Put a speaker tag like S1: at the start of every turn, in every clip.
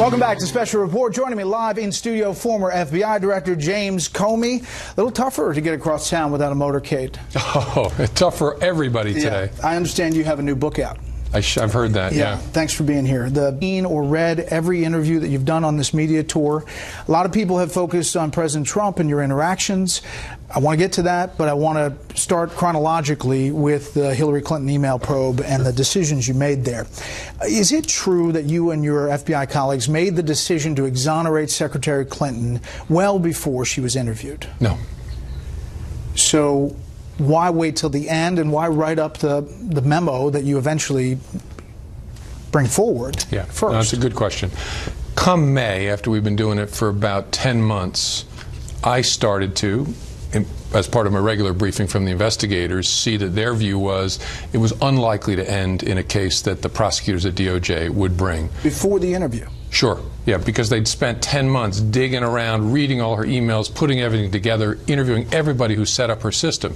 S1: Welcome back to Special Report. Joining me live in studio, former FBI Director James Comey. A little tougher to get across town without a motorcade.
S2: Oh, it's tough for everybody today.
S1: Yeah. I understand you have a new book out.
S2: I've heard that, yeah.
S1: Thanks for being here. Seen or read every interview that you've done on this media tour. A lot of people have focused on President Trump and your interactions. I want to get to that, but I want to start chronologically with the Hillary Clinton email probe and the decisions you made there. Is it true that you and your FBI colleagues made the decision to exonerate Secretary Clinton well before she was interviewed?
S2: No.
S1: So why wait till the end, and why write up the memo that you eventually bring forward first?
S2: No, that's a good question. Come May, after we've been doing it for about 10 months, I started to, as part of my regular briefing from the investigators, see that their view was it was unlikely to end in a case that the prosecutors at DOJ would bring.
S1: Before the interview?
S2: Sure. Yeah, because they'd spent 10 months digging around, reading all her emails, putting everything together, interviewing everybody who set up her system.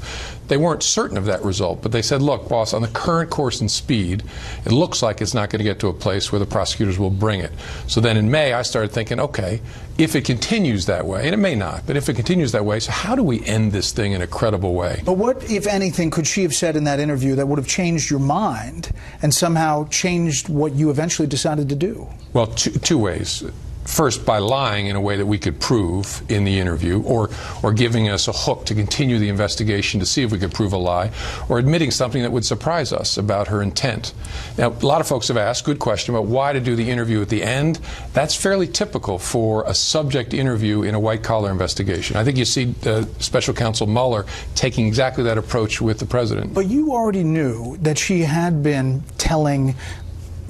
S2: They weren't certain of that result, but they said, look, boss, on the current course and speed, it looks like it's not going to get to a place where the prosecutors will bring it. So then in May, I started thinking, okay, if it continues that way, and it may not, but if it continues that way, so how do we end this thing in a credible way?
S1: But what, if anything, could she have said in that interview that would have changed your mind and somehow changed what you eventually decided to do?
S2: Well, two ways. First, by lying in a way that we could prove in the interview, or giving us a hook to continue the investigation to see if we could prove a lie, or admitting something that would surprise us about her intent. Now, a lot of folks have asked, good question, about why to do the interview at the end. That's fairly typical for a subject interview in a white-collar investigation. I think you see Special Counsel Mueller taking exactly that approach with the president.
S1: But you already knew that she had been telling,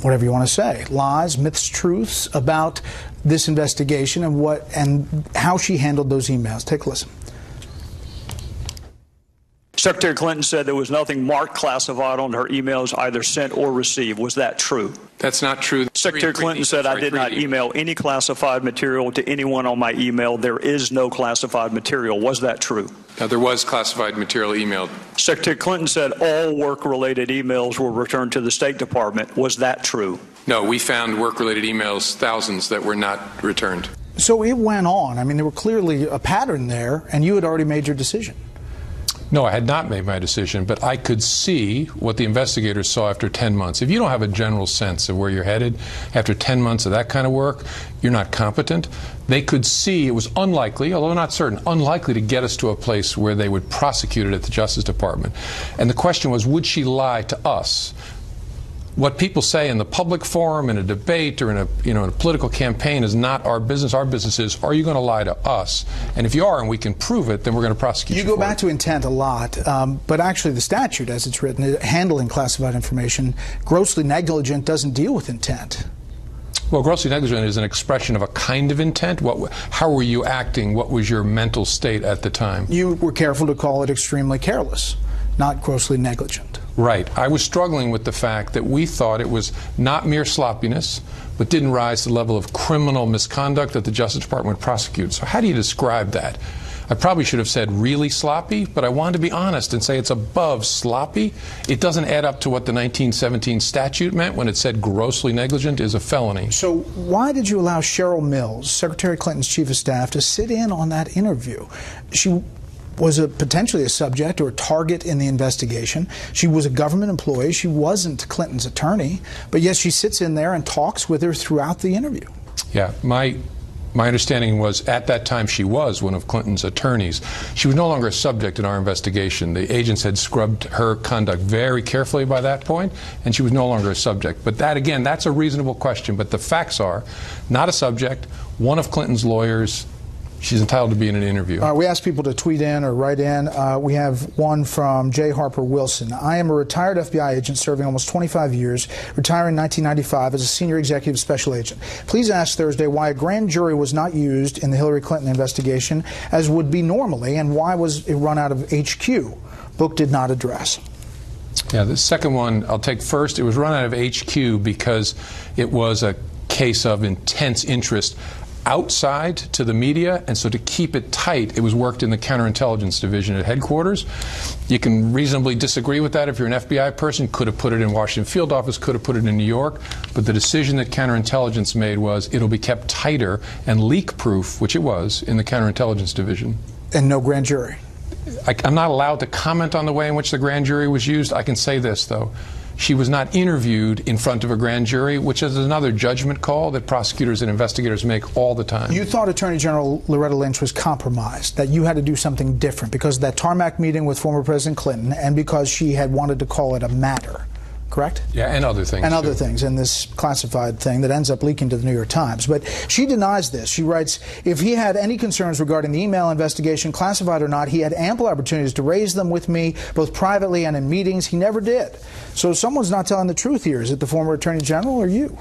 S1: whatever you want to say, lies, myths, truths about this investigation and how she handled those emails. Take a listen.
S3: Secretary Clinton said there was nothing marked classified on her emails either sent or received. Was that true?
S2: That's not true.
S3: Secretary Clinton said, I did not email any classified material to anyone on my email. There is no classified material. Was that true?
S2: Now, there was classified material emailed.
S3: Secretary Clinton said all work-related emails were returned to the State Department. Was that true?
S2: No, we found work-related emails, thousands, that were not returned.
S1: So it went on. I mean, there were clearly a pattern there, and you had already made your decision.
S2: No, I had not made my decision, but I could see what the investigators saw after 10 months. If you don't have a general sense of where you're headed after 10 months of that kind of work, you're not competent. They could see it was unlikely, although not certain, unlikely to get us to a place where they would prosecute it at the Justice Department. And the question was, would she lie to us? What people say in the public forum, in a debate, or in a political campaign is not our business. Our business is, are you going to lie to us? And if you are, and we can prove it, then we're going to prosecute you.
S1: You go back to intent a lot, but actually the statute, as it's written, handling classified information, grossly negligent doesn't deal with intent.
S2: Well, grossly negligent is an expression of a kind of intent. How were you acting? What was your mental state at the time? You
S1: were careful to call it extremely careless, not grossly negligent.
S2: Right. I was struggling with the fact that we thought it was not mere sloppiness, but didn't rise to the level of criminal misconduct that the Justice Department would prosecute. So how do you describe that? I probably should have said really sloppy, but I wanted to be honest and say it's above sloppy. It doesn't add up to what the 1917 statute meant when it said grossly negligent is a felony.
S1: So why did you allow Cheryl Mills, Secretary Clinton's chief of staff, to sit in on that interview? She was potentially a subject or a target in the investigation. She was a government employee. She wasn't Clinton's attorney, but yet she sits in there and talks with her throughout the interview.
S2: Yeah, my understanding was at that time she was one of Clinton's attorneys. She was no longer a subject in our investigation. The agents had scrubbed her conduct very carefully by that point, and she was no longer a subject. But that, again, that's a reasonable question. But the facts are, not a subject, one of Clinton's lawyers. She's entitled to be in an interview.
S1: We asked people to tweet in or write in. We have one from J. Harper Wilson. I am a retired FBI agent serving almost 25 years, retiring in 1995 as a senior executive special agent. Please ask Thursday why a grand jury was not used in the Hillary Clinton investigation as would be normally, and why was it run out of HQ? Book did not address.
S2: Yeah, the second one I'll take first. It was run out of HQ because it was a case of intense interest. outside to the media, and so to keep it tight, it was worked in the counterintelligence division at headquarters. You can reasonably disagree with that if you're an FBI person. Could have put it in Washington field office, could have put it in New York, but the decision that counterintelligence made was it'll be kept tighter and leak-proof, which it was, in the counterintelligence division.
S1: And no grand jury?
S2: I'm not allowed to comment on the way in which the grand jury was used. I can say this, though. She was not interviewed in front of a grand jury, which is another judgment call that prosecutors and investigators make all the time.
S1: You thought Attorney General Loretta Lynch was compromised, that you had to do something different because of that tarmac meeting with former President Clinton and because she had wanted to call it a matter, correct?
S2: Yeah, and other things.
S1: And other things in this classified thing that ends up leaking to the New York Times. But she denies this. She writes, if he had any concerns regarding the email investigation, classified or not, he had ample opportunities to raise them with me, both privately and in meetings. He never did. So someone's not telling the truth here. Is it the former Attorney General or you?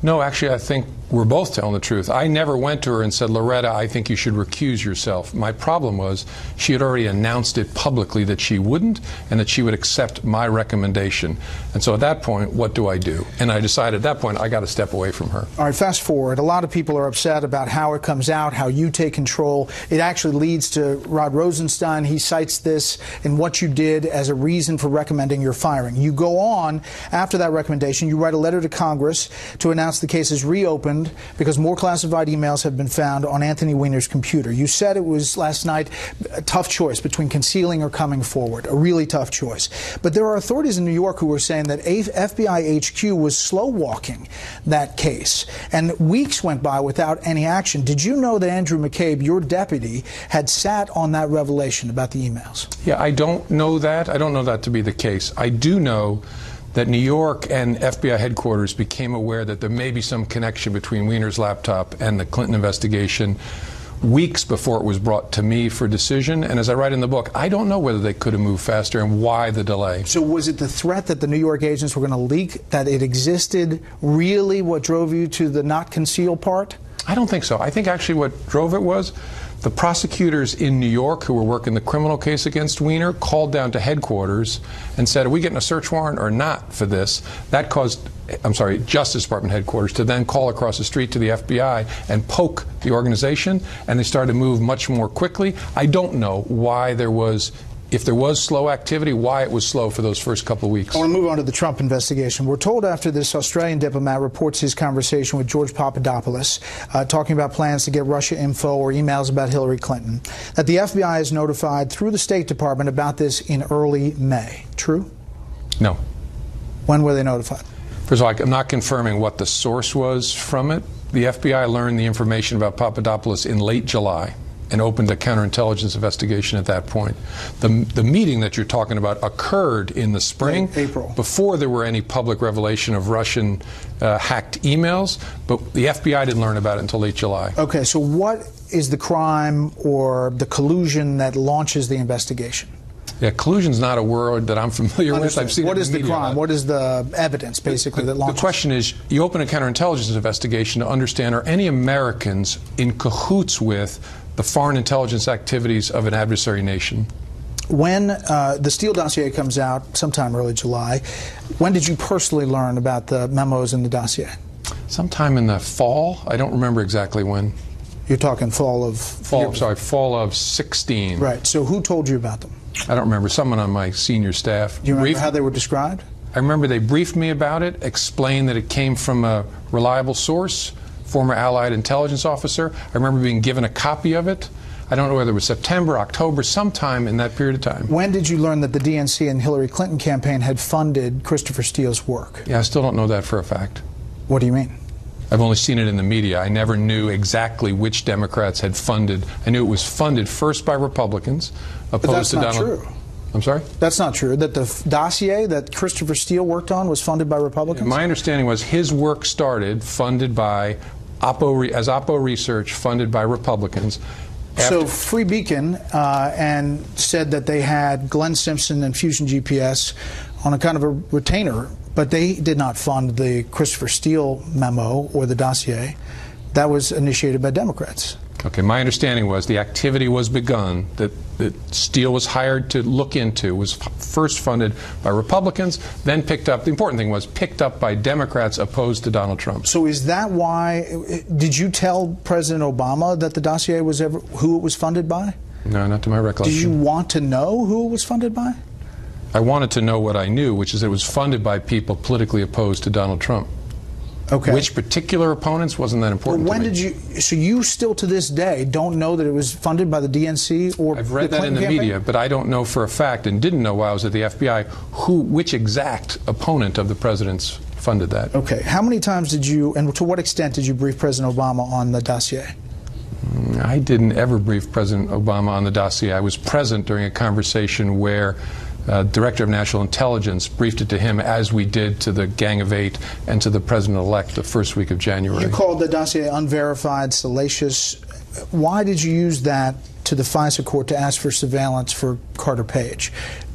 S2: No, actually, I think we're both telling the truth. I never went to her and said, Loretta, I think you should recuse yourself. My problem was she had already announced it publicly that she wouldn't and that she would accept my recommendation. And so at that point, what do I do? And I decided at that point I got to step away from her.
S1: All right, fast forward. A lot of people are upset about how it comes out, how you take control. It actually leads to Rod Rosenstein. He cites this in what you did as a reason for recommending your firing. You go on after that recommendation. You write a letter to Congress to announce the case is reopened because more classified emails have been found on Anthony Weiner's computer. You said it was last night a tough choice between concealing or coming forward, a really tough choice. But there are authorities in New York who are saying that FBI HQ was slow-walking that case, and weeks went by without any action. Did you know that Andrew McCabe, your deputy, had sat on that revelation about the emails?
S2: Yeah, I don't know that. I don't know that to be the case. I do know that New York and FBI headquarters became aware that there may be some connection between Weiner's laptop and the Clinton investigation weeks before it was brought to me for decision. And as I write in the book, I don't know whether they could have moved faster and why the delay.
S1: So was it the threat that the New York agents were going to leak, that it existed, really what drove you to the not conceal part?
S2: I don't think so. I think actually what drove it was the prosecutors in New York who were working the criminal case against Weiner called down to headquarters and said, are we getting a search warrant or not for this? That caused, Justice Department headquarters to then call across the street to the FBI and poke the organization, and they started to move much more quickly. I don't know why there was, if there was slow activity, why it was slow for those first couple of weeks.
S1: I want to move on to the Trump investigation. We're told after this Australian diplomat reports his conversation with George Papadopoulos, talking about plans to get Russia info or emails about Hillary Clinton, that the FBI is notified through the State Department about this in early May. True?
S2: No.
S1: When were they notified?
S2: First of all, I'm not confirming what the source was from it. The FBI learned the information about Papadopoulos in late July and opened a counterintelligence investigation at that point. The meeting that you're talking about occurred in the spring,
S1: April,
S2: before there were any public revelation of Russian hacked emails, but the FBI didn't learn about it until late July.
S1: Okay, so what is the crime or the collusion that launches the investigation?
S2: Yeah, collusion's not a word that I'm familiar with. I've seen
S1: what
S2: it
S1: is
S2: in
S1: the crime? What is the evidence, basically, that launches?
S2: The question is, you open a counterintelligence investigation to understand, are any Americans in cahoots with the foreign intelligence activities of an adversary nation?
S1: When the Steele dossier comes out, sometime early July, when did you personally learn about the memos in the dossier?
S2: Sometime in the fall. I don't remember exactly when.
S1: You're talking fall of...
S2: fall of 16.
S1: Right. So who told you about them?
S2: I don't remember. Someone on my senior staff.
S1: Do you remember how they were described?
S2: I remember they briefed me about it, explained that it came from a reliable source, former Allied intelligence officer. I remember being given a copy of it. I don't know whether it was September, October, sometime in that period of time.
S1: When did you learn that the DNC and Hillary Clinton campaign had funded Christopher Steele's work?
S2: Yeah, I still don't know that for a fact.
S1: What do you mean?
S2: I've only seen it in the media. I never knew exactly which Democrats had funded. I knew it was funded first by Republicans, opposed to Donald.
S1: But that's not true.
S2: I'm sorry?
S1: That's not true. That the dossier that Christopher Steele worked on was funded by Republicans?
S2: My understanding was his work started funded by Oppo Research, funded by Republicans.
S1: So Free Beacon and said that they had Glenn Simpson and Fusion GPS on a kind of a retainer, but they did not fund the Christopher Steele memo or the dossier. That was initiated by Democrats.
S2: Okay, my understanding was the activity was begun, that Steele was hired to look into, was first funded by Republicans, then picked up, the important thing was picked up by Democrats opposed to Donald Trump.
S1: So is that why, did you tell President Obama that the dossier was who it was funded by?
S2: No, not to my recollection.
S1: Did you want to know who it was funded by?
S2: I wanted to know what I knew, which is that it was funded by people politically opposed to Donald Trump.
S1: Okay.
S2: Which particular opponents wasn't that important
S1: when
S2: to me.
S1: did you? So you still to this day don't know that it was funded by the DNC or
S2: I've read
S1: the
S2: that in the
S1: campaign?
S2: media, but I don't know for a fact, and didn't know while I was at the FBI, which exact opponent of the president's funded that.
S1: Okay. How many times did you, and to what extent did you brief President Obama on the dossier?
S2: I didn't ever brief President Obama on the dossier. I was present during a conversation where Director of National Intelligence briefed it to him, as we did to the Gang of Eight and to the President-elect the first week of January.
S1: You called the dossier unverified, salacious. Why did you use that to the FISA court to ask for surveillance for Carter Page?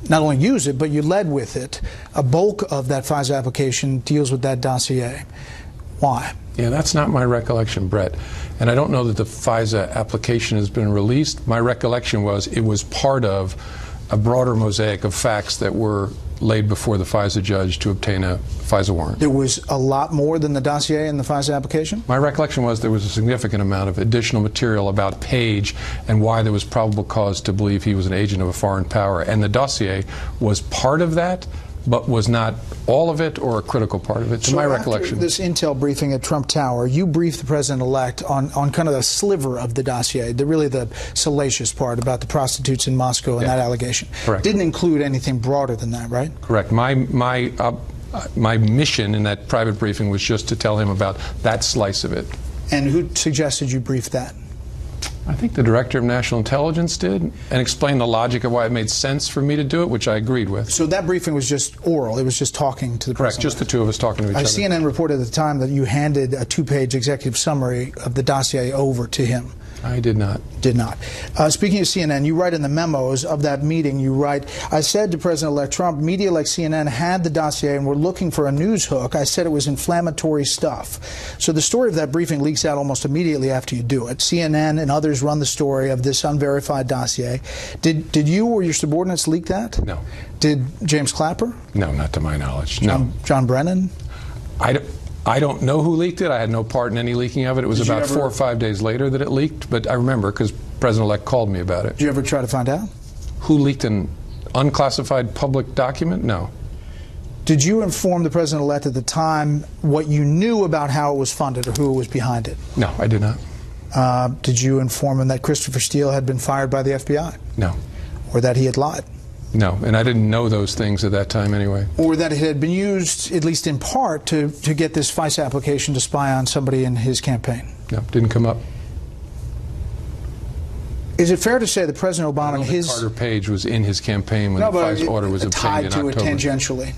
S1: Not only use it, but you led with it. A bulk of that FISA application deals with that dossier. Why?
S2: Yeah, that's not my recollection, Brett. And I don't know that the FISA application has been released. My recollection was it was part of a broader mosaic of facts that were laid before the FISA judge to obtain a FISA warrant.
S1: There was a lot more than the dossier in the FISA application?
S2: My recollection was there was a significant amount of additional material about Page and why there was probable cause to believe he was an agent of a foreign power. And the dossier was part of that, but was not all of it or a critical part of it, to my recollection.
S1: After this intel briefing at Trump Tower, you briefed the president-elect on kind of the sliver of the dossier, really the salacious part about the prostitutes in Moscow and that allegation.
S2: Correct.
S1: Didn't include anything broader than that, right?
S2: Correct. My mission in that private briefing was just to tell him about that slice of it.
S1: And who suggested you brief that?
S2: I think the Director of National Intelligence did, and explained the logic of why it made sense for me to do it, which I agreed with.
S1: So that briefing was just oral. It was just talking to the president.
S2: Correct, just the two of us talking to each other.
S1: CNN reported at the time that you handed a two-page executive summary of the dossier over to him.
S2: I did not.
S1: Did not. Speaking of CNN, you write in the memos of that meeting, you write, I said to President-elect Trump, media like CNN had the dossier and were looking for a news hook. I said it was inflammatory stuff. So the story of that briefing leaks out almost immediately after you do it. CNN and others run the story of this unverified dossier. Did you or your subordinates leak that?
S2: No.
S1: Did James Clapper?
S2: No, not to my knowledge. No.
S1: John Brennan?
S2: I don't know who leaked it. I had no part in any leaking of it. It was about 4 or 5 days later that it leaked, but I remember because President-elect called me about it.
S1: Did you ever try to find out?
S2: Who leaked an unclassified public document? No.
S1: Did you inform the President-elect at the time what you knew about how it was funded or who was behind it?
S2: No, I did not.
S1: Did you inform him that Christopher Steele had been fired by the FBI?
S2: No.
S1: Or that he had lied?
S2: No, and I didn't know those things at that time anyway.
S1: Or that it had been used, at least in part, to get this FISA application to spy on somebody in his campaign?
S2: No, didn't come up.
S1: Is it fair to say that President Obama and his...
S2: Carter Page was in his campaign when the FISA order was obtained in October.
S1: Tied to it tangentially?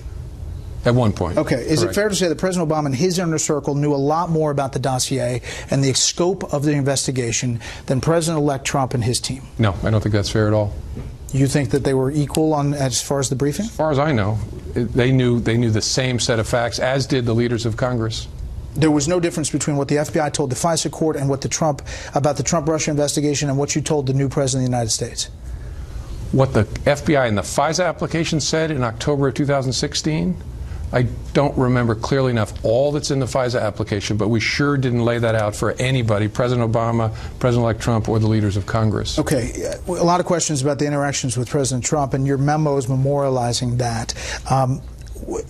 S2: At one point.
S1: Okay. Is it fair to say that President Obama and his inner circle knew a lot more about the dossier and the scope of the investigation than President-elect Trump and his team?
S2: No, I don't think that's fair at all.
S1: You think that they were equal on as far as the briefing?
S2: As far as I know, they knew the same set of facts, as did the leaders of Congress.
S1: There was no difference between what the FBI told the FISA court and what about the Trump-Russia investigation and what you told the new President of the United States?
S2: What the FBI and the FISA application said in October of 2016? I don't remember clearly enough all that's in the FISA application, but we sure didn't lay that out for anybody, President Obama, President-elect Trump, or the leaders of Congress.
S1: Okay. A lot of questions about the interactions with President Trump, and your memo is memorializing that.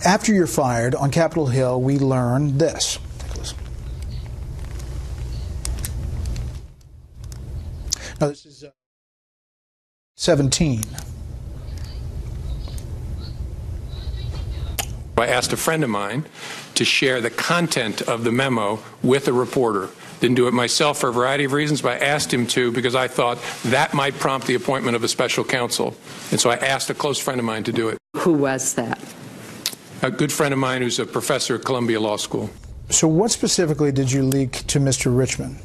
S1: After you're fired on Capitol Hill, we learned this. Take a listen. Now, this is 17.
S2: I asked a friend of mine to share the content of the memo with a reporter. Didn't do it myself for a variety of reasons, but I asked him to because I thought that might prompt the appointment of a special counsel. And so I asked a close friend of mine to do it.
S4: Who was that?
S2: A good friend of mine who's a professor at Columbia Law School.
S1: So what specifically did you leak to Mr. Richmond?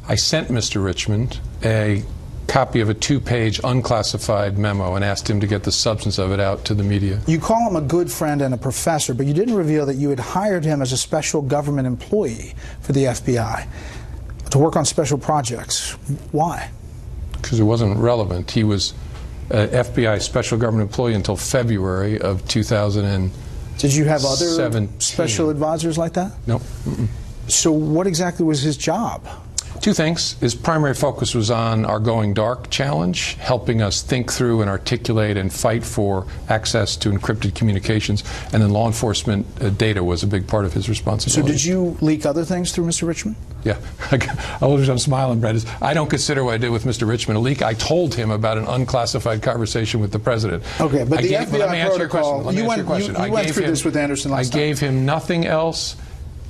S2: I sent Mr. Richmond a copy of a 2-page unclassified memo and asked him to get the substance of it out to the media.
S1: You call him a good friend and a professor, but you didn't reveal that you had hired him as a special government employee for the FBI. to work on special projects. Why?
S2: Because it wasn't relevant. He was an FBI special government employee until February of 2017.
S1: Did you have other special advisors like that?
S2: No.
S1: So what exactly was his job?
S2: Two things. His primary focus was on our Going Dark challenge, helping us think through and articulate and fight for access to encrypted communications. And then law enforcement data was a big part of his responsibility.
S1: So did you leak other things through Mr. Richmond? Yeah.
S2: I'm smiling, Brett. I don't consider what I did with Mr. Richmond a leak. I told him about an unclassified conversation with the president.
S1: Okay, but the FBI protocol, you went through this with Anderson last time.
S2: I gave him nothing else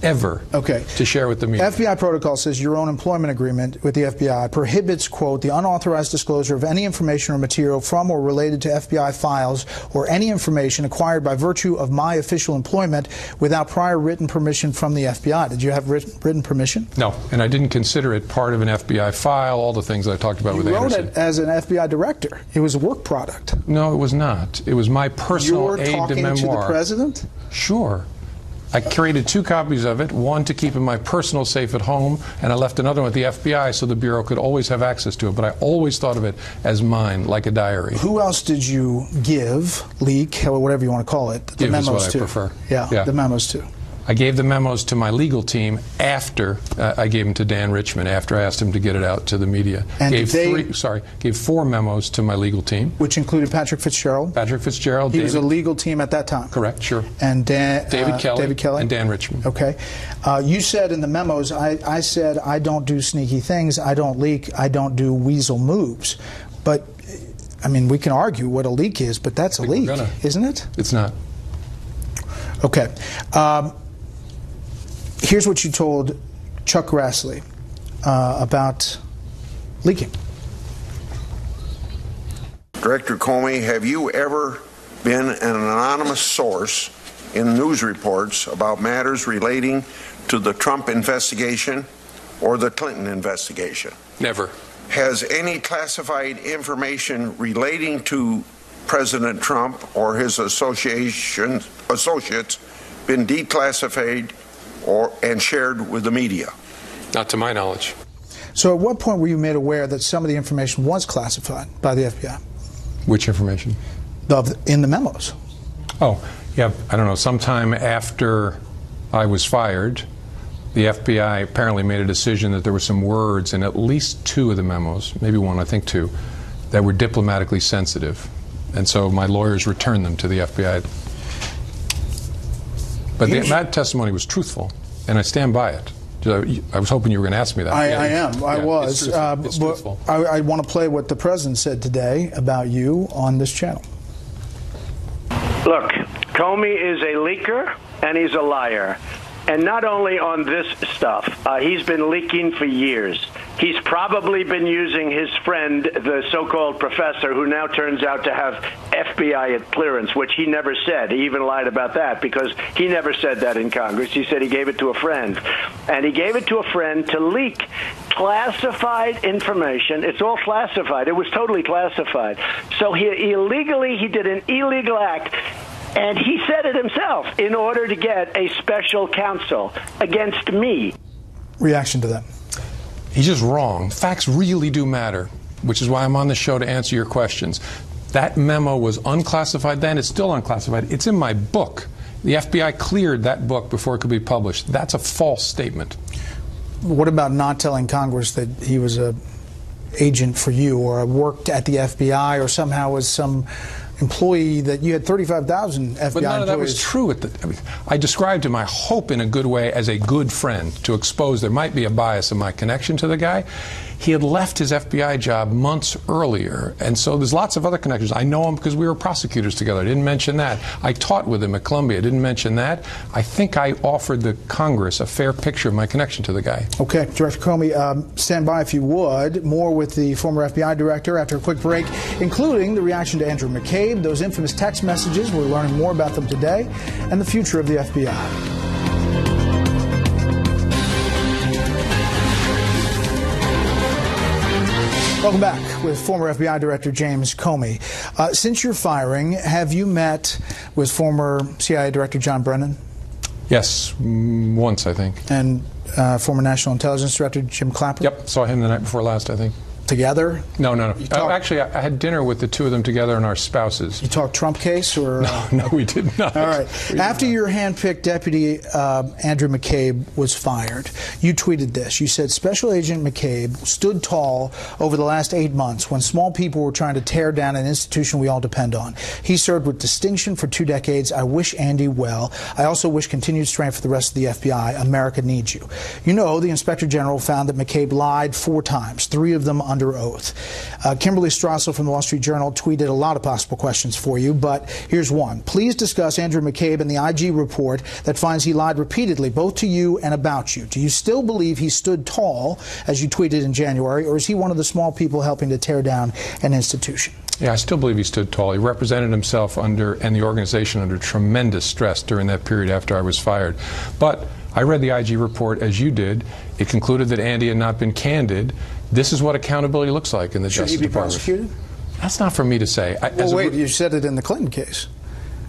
S2: ever to share with the media.
S1: FBI protocol says your own employment agreement with the FBI prohibits, quote, the unauthorized disclosure of any information or material from or related to FBI files or any information acquired by virtue of my official employment without prior written permission from the FBI. Did you have written permission?
S2: No, and I didn't consider it part of an FBI file, all the things I talked about with Anderson.
S1: You wrote it as an FBI director. It was a work product.
S2: No, it was not. It was my personal aide de memoir.
S1: You're talking to the president?
S2: Sure. I created 2 copies of it, one to keep in my personal safe at home, and I left another one with the FBI so the Bureau could always have access to it. But I always thought of it as mine, like a diary.
S1: Who else did you give, leak, or whatever you want to call it, the
S2: memos
S1: to?
S2: Give is what I prefer.
S1: Yeah, the memos to.
S2: I gave the memos to my legal team after I gave them to Dan Richmond, after I asked him to get it out to the media.
S1: And
S2: gave 4 memos to my legal team.
S1: Which included Patrick Fitzgerald?
S2: Patrick Fitzgerald.
S1: He was a legal team at that time?
S2: Correct, sure.
S1: And
S2: David Kelly. And Dan Richmond.
S1: Okay. You said in the memos, I said, I don't do sneaky things, I don't leak, I don't do weasel moves. But, I mean, we can argue what a leak is, but that's a leak, isn't it?
S2: It's not.
S1: Okay. Here's what you told Chuck Grassley about leaking.
S4: Director Comey, have you ever been an anonymous source in news reports about matters relating to the Trump investigation or the Clinton investigation?
S2: Never.
S4: Has any classified information relating to President Trump or his associates been declassified and shared with the media?
S2: Not to my knowledge.
S1: So at what point were you made aware that some of the information was classified by the FBI?
S2: Which information?
S1: In the memos.
S2: Oh, yeah, I don't know, sometime after I was fired, the FBI apparently made a decision that there were some words in at least 2 of the memos, maybe 1, I think 2, that were diplomatically sensitive. And so my lawyers returned them to the FBI. But that testimony was truthful, and I stand by it. I was hoping you were going to ask me that.
S1: I was.
S2: It's truthful.
S1: I want to play what the president said today about you on this channel.
S5: Look, Comey is a leaker, and he's a liar. And not only on this stuff, he's been leaking for years. He's probably been using his friend, the so-called professor, who now turns out to have FBI clearance, which he never said. He even lied about that because he never said that in Congress. He said he gave it to a friend. And he gave it to a friend to leak classified information. It's all classified. It was totally classified. So he did an illegal act. And he said it himself, in order to get a special counsel against me.
S1: Reaction to that?
S2: He's just wrong. Facts really do matter, which is why I'm on the show to answer your questions. That memo was unclassified then. It's still unclassified. It's in my book. The FBI cleared that book before it could be published. That's a false statement.
S1: What about not telling Congress that he was an agent for you or worked at the FBI or somehow was some employee, that you had 35,000 FBI employees?
S2: But none of that was true. I described him, I hope in a good way, as a good friend to expose there might be a bias in my connection to the guy. He had left his FBI job months earlier, and so there's lots of other connections. I know him because we were prosecutors together. I didn't mention that. I taught with him at Columbia. I didn't mention that. I think I offered the Congress a fair picture of my connection to the guy.
S1: Okay, Director Comey, stand by if you would. More with the former FBI director after a quick break, including the reaction to Andrew McCabe, those infamous text messages. We're learning more about them today, and the future of the FBI. Welcome back with former FBI Director James Comey. Since your firing, have you met with former CIA Director John Brennan?
S2: Yes, once, I think.
S1: And former National Intelligence Director Jim Clapper?
S2: Yep, saw him the night before last, I think.
S1: Together?
S2: No. Actually, I had dinner with the two of them together and our spouses.
S1: You talked Trump case? Or
S2: No, we did not.
S1: All right. After your hand-picked deputy, Andrew McCabe, was fired, you tweeted this. You said, Special Agent McCabe stood tall over the last 8 months when small people were trying to tear down an institution we all depend on. He served with distinction for 2 decades. I wish Andy well. I also wish continued strength for the rest of the FBI. America needs you. You know, the Inspector General found that McCabe lied 4 times, 3 of them under oath. Kimberly Strassel from the Wall Street Journal tweeted a lot of possible questions for you, but here's one. Please discuss Andrew McCabe and the IG report that finds he lied repeatedly, both to you and about you. Do you still believe he stood tall, as you tweeted in January, or is he one of the small people helping to tear down an institution?
S2: Yeah, I still believe he stood tall. He represented himself and the organization under tremendous stress during that period after I was fired. But I read the IG report as you did. It concluded that Andy had not been candid. This is what accountability looks like in the Justice Department.
S1: Should he be prosecuted?
S2: That's not for me to say.
S1: Well, wait, you said it in the Clinton case.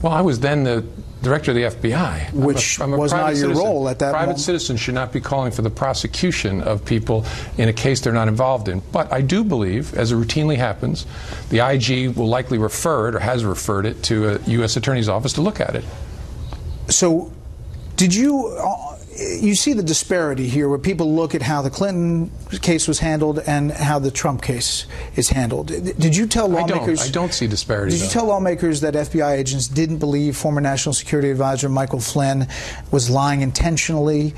S2: Well, I was then the director of the FBI.
S1: Which was not your role at that moment.
S2: Private citizens should not be calling for the prosecution of people in a case they're not involved in. But I do believe, as it routinely happens, the IG will likely refer it, or has referred it, to a U.S. Attorney's Office to look at it.
S1: So, did you... You see the disparity here where people look at how the Clinton case was handled and how the Trump case is handled. Did you tell lawmakers...
S2: I don't see disparity,
S1: Did you tell lawmakers that FBI agents didn't believe former National Security Advisor Michael Flynn was lying intentionally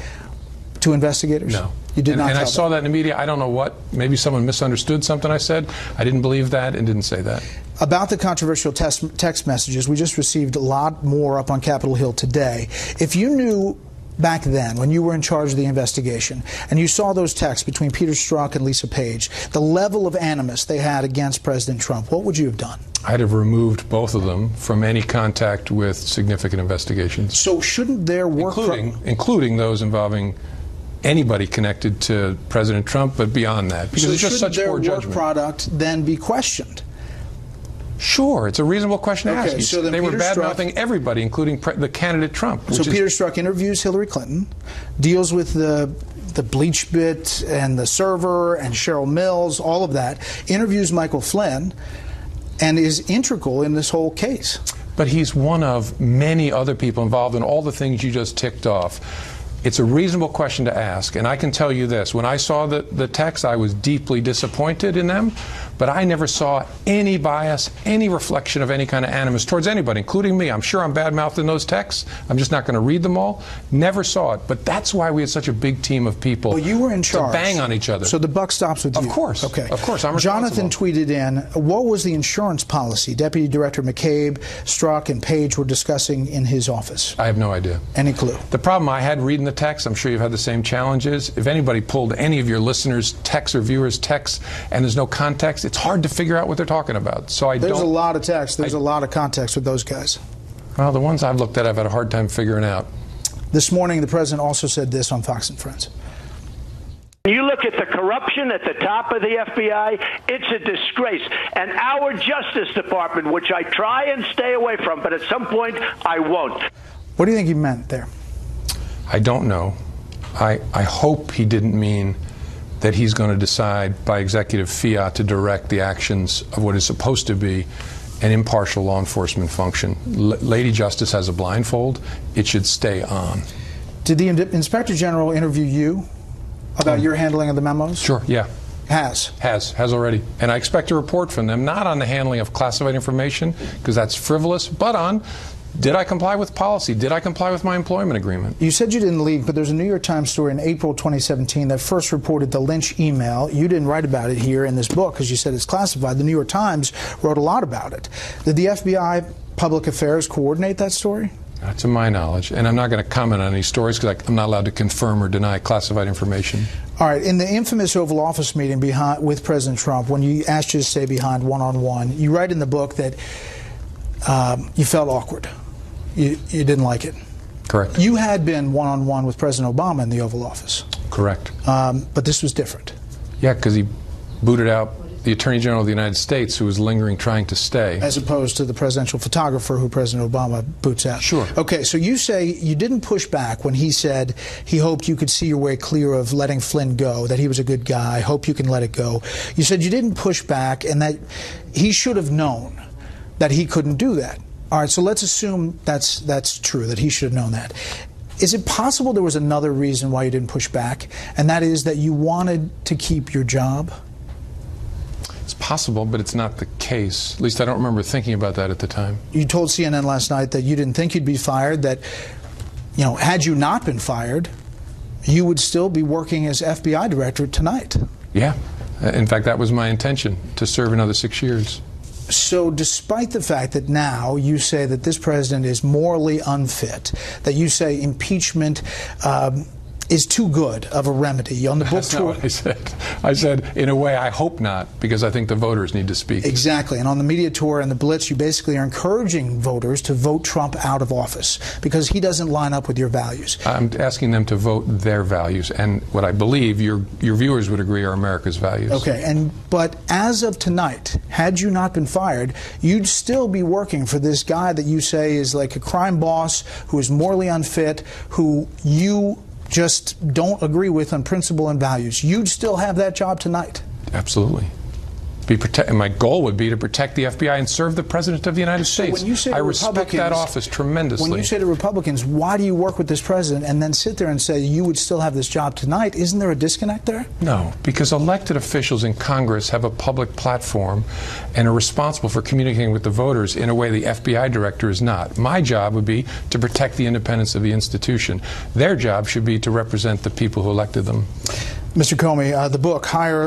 S1: to investigators?
S2: No.
S1: You did not tell
S2: And I saw
S1: them.
S2: that in the media. I don't know what. Maybe someone misunderstood something I said. I didn't believe that and didn't say that.
S1: About the controversial text messages, we just received a lot more up on Capitol Hill today. If you knew back then, when you were in charge of the investigation, and you saw those texts between Peter Strzok and Lisa Page, the level of animus they had against President Trump, what would you have done?
S2: I'd have removed both of them from any contact with significant investigations.
S1: So shouldn't their work...
S2: Including those involving anybody connected to President Trump, but beyond that. Because it's just such poor judgment.
S1: Shouldn't their work product then be questioned?
S2: Sure, it's a reasonable question to ask.
S1: So
S2: they were bad-mouthing everybody, including the candidate Trump.
S1: So Peter Strzok interviews Hillary Clinton, deals with the bleach bit and the server and Cheryl Mills, all of that, interviews Michael Flynn, and is integral in this whole case.
S2: But he's one of many other people involved in all the things you just ticked off. It's a reasonable question to ask, and I can tell you this. When I saw the text, I was deeply disappointed in them, but I never saw any bias, any reflection of any kind of animus towards anybody, including me. I'm sure I'm bad-mouthed in those texts. I'm just not going to read them all. Never saw it, but that's why we had such a big team of people.
S1: Well, you were in charge.
S2: To bang on each other.
S1: So the buck stops with you.
S2: Of course.
S1: Okay.
S2: Of course, I'm responsible.
S1: Jonathan tweeted in, what was the insurance policy Deputy Director McCabe, Strzok, and Page were discussing in his office?
S2: I have no idea.
S1: Any clue?
S2: The problem I had reading the text, I'm sure you've had the same challenges. If anybody pulled any of your listeners' texts or viewers' texts and there's no context, it's hard to figure out what they're talking about. So
S1: There's a lot of text. There's a lot of context with those guys.
S2: Well, the ones I've looked at, I've had a hard time figuring out.
S1: This morning, the president also said this on Fox and Friends.
S5: You look at the corruption at the top of the FBI, it's a disgrace. And our Justice Department, which I try and stay away from, but at some point I won't.
S1: What do you think he meant there?
S2: I don't know. I hope he didn't mean that he's going to decide by executive fiat to direct the actions of what is supposed to be an impartial law enforcement function. Lady Justice has a blindfold. It should stay on. Did
S1: the Inspector General interview you about your handling of the memos?
S2: Sure, yeah.
S1: Has
S2: already. And I expect a report from them, not on the handling of classified information, because that's frivolous, but on, did I comply with policy? Did I comply with my employment agreement?
S1: You said you didn't leak, but there's a New York Times story in April 2017 that first reported the Lynch email. You didn't write about it here in this book because you said it's classified. The New York Times wrote a lot about it. Did the FBI Public Affairs coordinate that story?
S2: Not to my knowledge, and I'm not going to comment on any stories because I'm not allowed to confirm or deny classified information.
S1: All right, in the infamous Oval Office meeting with President Trump, when you asked you to stay behind one-on-one, you write in the book that you felt awkward. You didn't like it.
S2: Correct.
S1: You had been one-on-one with President Obama in the Oval Office.
S2: Correct.
S1: But this was different.
S2: Yeah, because he booted out the Attorney General of the United States who was lingering trying to stay.
S1: As opposed to the presidential photographer who President Obama boots out.
S2: Sure.
S1: Okay, so you say you didn't push back when he said he hoped you could see your way clear of letting Flynn go, that he was a good guy, hope you can let it go. You said you didn't push back and that he should have known that he couldn't do that. All right, so let's assume that's true, that he should have known that. Is it possible there was another reason why you didn't push back, and that is that you wanted to keep your job?
S2: It's possible, but it's not the case. At least I don't remember thinking about that at the time.
S1: You told CNN last night that you didn't think you'd be fired, that, you know, had you not been fired, you would still be working as FBI director tonight.
S2: Yeah. In fact, that was my intention, to serve another 6 years.
S1: So despite the fact that now you say that this president is morally unfit, that you say impeachment is too good of a remedy on the book tour.
S2: That's not what I said. I said, in a way, I hope not, because I think the voters need to speak.
S1: Exactly. And on the media tour and the Blitz, you basically are encouraging voters to vote Trump out of office because he doesn't line up with your values.
S2: I'm asking them to vote their values, and what I believe your viewers would agree are America's values.
S1: Okay. But as of tonight, had you not been fired, you'd still be working for this guy that you say is like a crime boss, who is morally unfit, who you just don't agree with on principle and values. You'd still have that job tonight.
S2: Absolutely. And my goal would be to protect the FBI and serve the President of the United States.
S1: When you say
S2: I respect that office tremendously.
S1: When you say to Republicans, why do you work with this president, and then sit there and say you would still have this job tonight, isn't there a disconnect there?
S2: No, because elected officials in Congress have a public platform and are responsible for communicating with the voters in a way the FBI director is not. My job would be to protect the independence of the institution. Their job should be to represent the people who elected them.
S1: Mr. Comey, the book, Hire